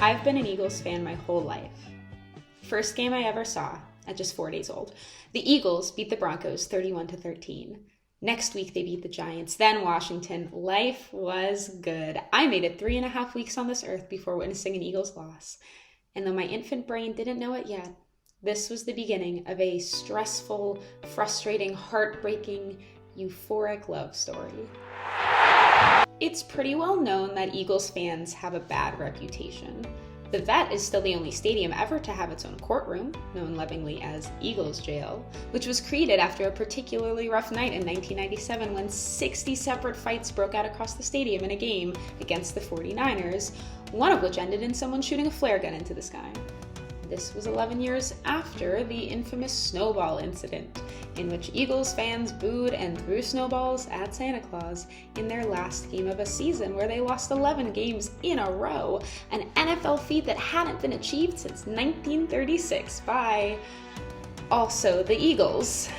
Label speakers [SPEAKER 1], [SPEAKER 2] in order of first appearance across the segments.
[SPEAKER 1] I've been an Eagles fan my whole life. First game I ever saw, at just 4 days old, the Eagles beat the Broncos 31-13. Next week they beat the Giants, then Washington. Life was good. I made it 3.5 weeks on this earth before witnessing an Eagles loss. And though my infant brain didn't know it yet, this was the beginning of a stressful, frustrating, heartbreaking, euphoric love story. It's pretty well known that Eagles fans have a bad reputation. The Vet is still the only stadium ever to have its own courtroom, known lovingly as Eagles Jail, which was created after a particularly rough night in 1997 when 60 separate fights broke out across the stadium in a game against the 49ers, one of which ended in someone shooting a flare gun into the sky. This was 11 years after the infamous snowball incident, in which Eagles fans booed and threw snowballs at Santa Claus in their last game of a season where they lost 11 games in a row, an NFL feat that hadn't been achieved since 1936 by, also, the Eagles.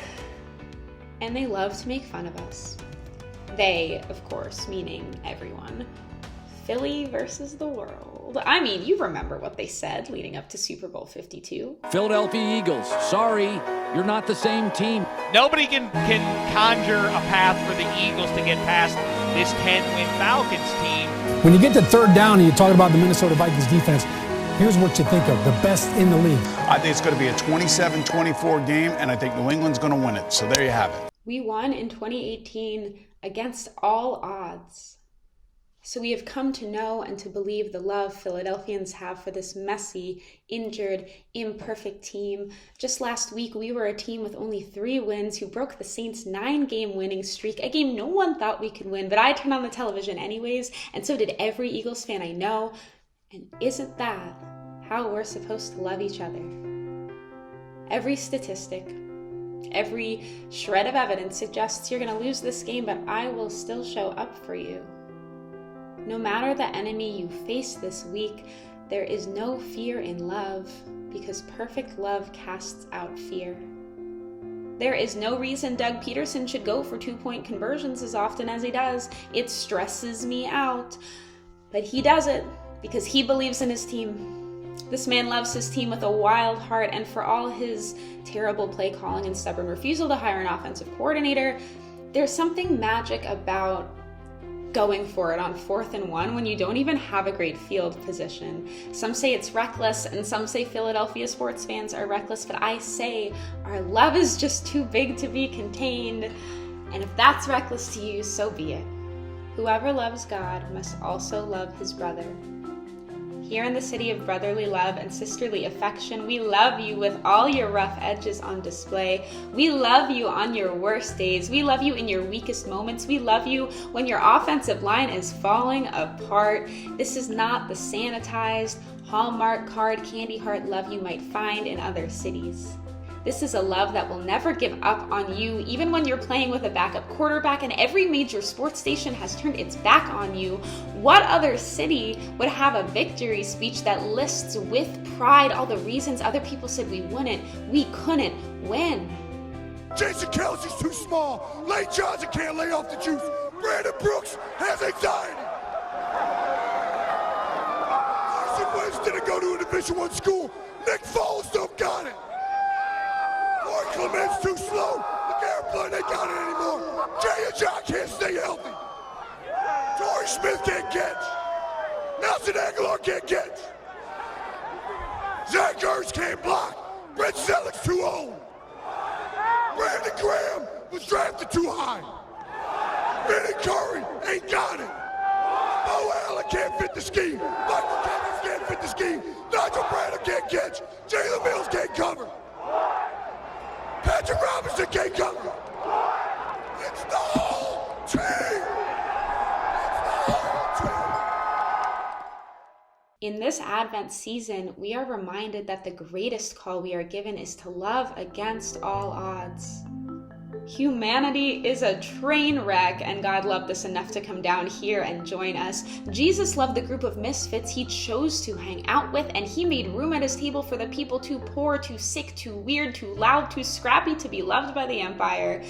[SPEAKER 1] And they love to make fun of us. They, of course, meaning everyone. Philly versus the world. I mean, you remember what they said leading up to Super Bowl 52.
[SPEAKER 2] Philadelphia Eagles, sorry, you're not the same team.
[SPEAKER 3] Nobody can conjure a path for the Eagles to get past this 10-win Falcons team.
[SPEAKER 4] When you get to third down and you're talking about the Minnesota Vikings defense, here's what you think of, the best in the league.
[SPEAKER 5] I think it's going to be a 27-24 game, and I think New England's going to win it. So there you have it.
[SPEAKER 1] We won in 2018 against all odds. So we have come to know and to believe the love Philadelphians have for this messy, injured, imperfect team. Just last week, we were a team with only 3 wins who broke the Saints' 9-game winning streak, a game no one thought we could win, but I turned on the television anyways, and so did every Eagles fan I know. And isn't that how we're supposed to love each other? Every statistic, every shred of evidence suggests you're going to lose this game, but I will still show up for you. No matter the enemy you face this week, there is no fear in love, because perfect love casts out fear. There is no reason Doug Peterson should go for 2-point conversions as often as he does. It stresses me out. But he does it because he believes in his team. This man loves his team with a wild heart, and for all his terrible play calling and stubborn refusal to hire an offensive coordinator, there's something magic about going for it on 4th and 1 when you don't even have a great field position. Some say it's reckless, and some say Philadelphia sports fans are reckless, but I say our love is just too big to be contained. And if that's reckless to you, so be it. Whoever loves God must also love his brother. Here in the city of brotherly love and sisterly affection, we love you with all your rough edges on display. We love you on your worst days. We love you in your weakest moments. We love you when your offensive line is falling apart. This is not the sanitized, Hallmark card candy heart love you might find in other cities. This is a love that will never give up on you, even when you're playing with a backup quarterback and every major sports station has turned its back on you. What other city would have a victory speech that lists with pride all the reasons other people said we couldn't win?
[SPEAKER 6] Jason Kelsey's too small. Lane Johnson can't lay off the juice. Brandon Brooks has anxiety. Carson Wentz didn't go to a Division I school. Nick Foles don't got it. Mark Clement's too slow. LeGarrette Blount ain't got it anymore. Jay and John can't stay healthy. Torrey Smith can't catch. Nelson Aguilar can't catch. Zach Ertz can't block. Brett Selleck's too old. Brandon Graham was drafted too high. Vinny Curry ain't got it. Mo Allen can't fit the scheme. Michael Thomas can't fit the scheme. Nigel Bradham can't catch. Jalen Mills can't cover. Patrick Robinson can't cover. It's the whole team. It's the whole team.
[SPEAKER 1] In this Advent season, we are reminded that the greatest call we are given is to love against all odds. Humanity is a train wreck, and God loved us enough to come down here and join us. Jesus loved the group of misfits he chose to hang out with, and he made room at his table for the people too poor, too sick, too weird, too loud, too scrappy to be loved by the empire.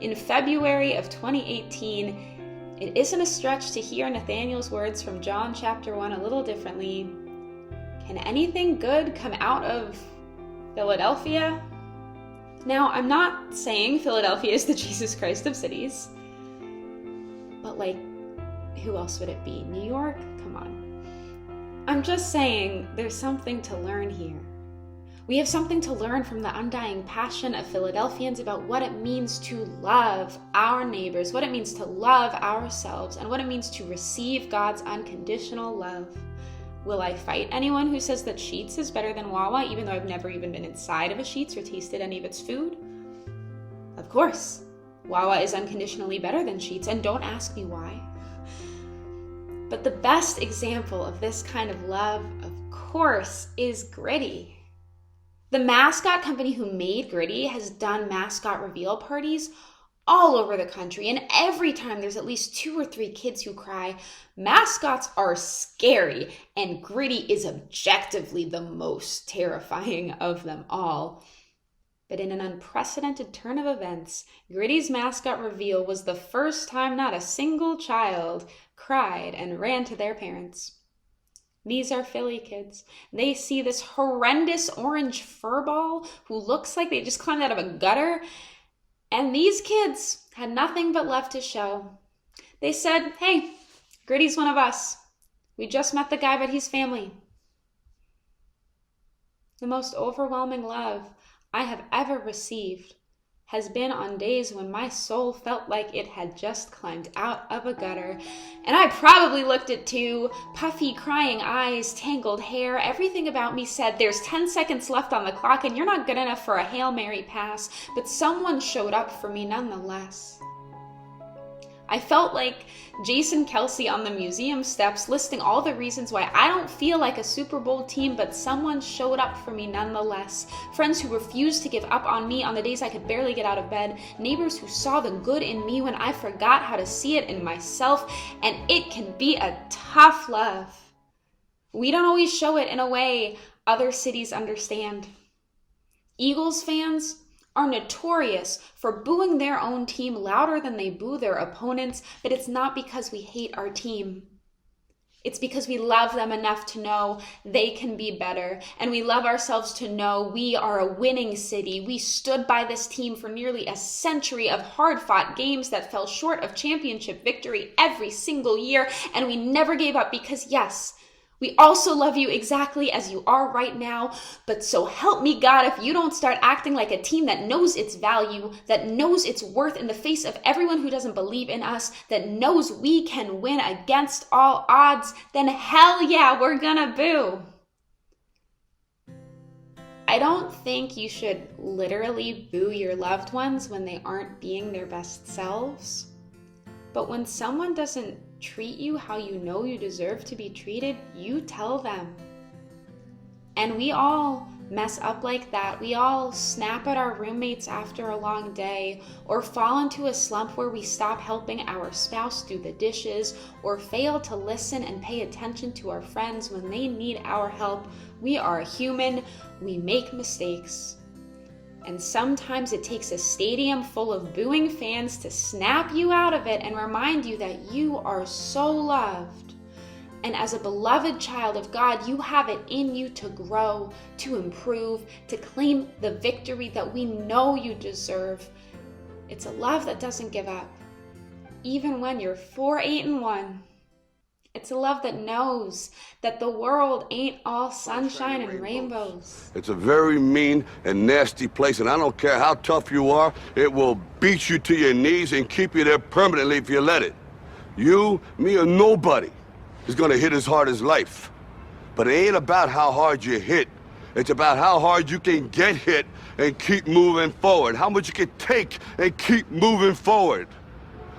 [SPEAKER 1] In February of 2018, it isn't a stretch to hear Nathaniel's words from John chapter 1 a little differently. Can anything good come out of Philadelphia? Now, I'm not saying Philadelphia is the Jesus Christ of cities, but like, who else would it be? New York? Come on. I'm just saying there's something to learn here. We have something to learn from the undying passion of Philadelphians about what it means to love our neighbors, what it means to love ourselves, and what it means to receive God's unconditional love. Will I fight anyone who says that Sheetz is better than Wawa, even though I've never even been inside of a Sheetz or tasted any of its food? Of course. Wawa is unconditionally better than Sheetz, and don't ask me why. But the best example of this kind of love, of course, is Gritty. The mascot company who made Gritty has done mascot reveal parties all over the country, and every time there's at least 2 or 3 kids who cry, mascots are scary, and Gritty is objectively the most terrifying of them all. But in an unprecedented turn of events, Gritty's mascot reveal was the first time not a single child cried and ran to their parents. These are Philly kids. They see this horrendous orange furball who looks like they just climbed out of a gutter, and these kids had nothing but love to show. They said, hey, Gritty's one of us. We just met the guy, but he's family. The most overwhelming love I have ever received has been on days when my soul felt like it had just climbed out of a gutter. And I probably looked at 2 puffy, crying eyes, tangled hair. Everything about me said, there's 10 seconds left on the clock and you're not good enough for a Hail Mary pass. But someone showed up for me nonetheless. I felt like Jason Kelce on the museum steps listing all the reasons why I don't feel like a Super Bowl team, but someone showed up for me nonetheless. Friends who refused to give up on me on the days I could barely get out of bed. Neighbors who saw the good in me when I forgot how to see it in myself. And it can be a tough love. We don't always show it in a way other cities understand. Eagles fans are notorious for booing their own team louder than they boo their opponents, but it's not because we hate our team. It's because we love them enough to know they can be better, and we love ourselves to know we are a winning city. We stood by this team for nearly a century of hard-fought games that fell short of championship victory every single year, and we never gave up because, yes, we also love you exactly as you are right now, but so help me God if you don't start acting like a team that knows its value, that knows its worth in the face of everyone who doesn't believe in us, that knows we can win against all odds, then hell yeah, we're gonna boo. I don't think you should literally boo your loved ones when they aren't being their best selves, but when someone doesn't treat you how you know you deserve to be treated, you tell them. And we all mess up like that. We all snap at our roommates after a long day, or fall into a slump where we stop helping our spouse do the dishes, or fail to listen and pay attention to our friends when they need our help. We are human. We make mistakes. And sometimes it takes a stadium full of booing fans to snap you out of it and remind you that you are so loved. And as a beloved child of God, you have it in you to grow, to improve, to claim the victory that we know you deserve. It's a love that doesn't give up, even when you're 4-8-1. It's a love that knows that the world ain't all sunshine and rainbows.
[SPEAKER 6] It's a very mean and nasty place, and I don't care how tough you are, it will beat you to your knees and keep you there permanently if you let it. You, me, or nobody is gonna hit as hard as life. But it ain't about how hard you hit. It's about how hard you can get hit and keep moving forward. How much you can take and keep moving forward.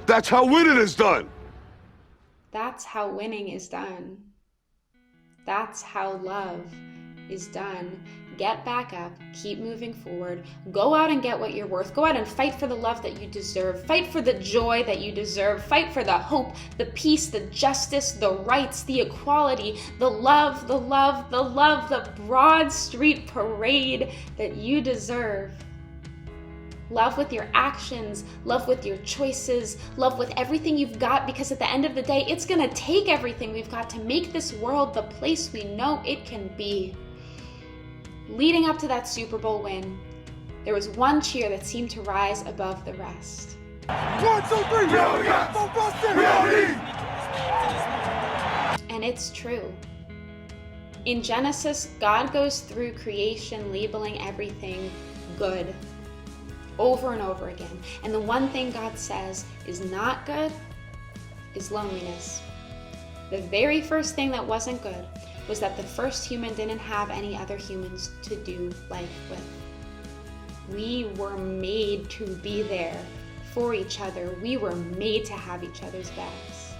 [SPEAKER 6] That's how winning is done.
[SPEAKER 1] That's how winning is done. That's how love is done. Get back up, keep moving forward, go out and get what you're worth, go out and fight for the love that you deserve, fight for the joy that you deserve, fight for the hope, the peace, the justice, the rights, the equality, the love, the love, the love, the Broad Street parade that you deserve. Love with your actions, love with your choices, love with everything you've got, because at the end of the day, it's gonna take everything we've got to make this world the place we know it can be. Leading up to that Super Bowl win, there was one cheer that seemed to rise above the rest.
[SPEAKER 6] 1, 2, 3,
[SPEAKER 1] And it's true. In Genesis, God goes through creation labeling everything good over and over again. And the one thing God says is not good is loneliness. The very first thing that wasn't good was that the first human didn't have any other humans to do life with. We were made to be there for each other. We were made to have each other's backs.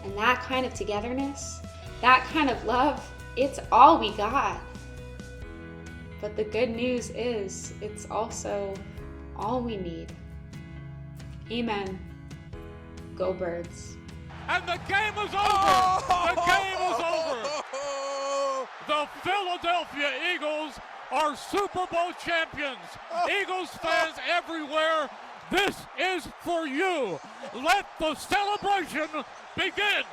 [SPEAKER 1] And that kind of togetherness, that kind of love, it's all we got. But the good news is, it's also all we need. Amen. Go Birds.
[SPEAKER 7] And the game is over! The game is over! The Philadelphia Eagles are Super Bowl champions. Eagles fans everywhere, this is for you. Let the celebration begin.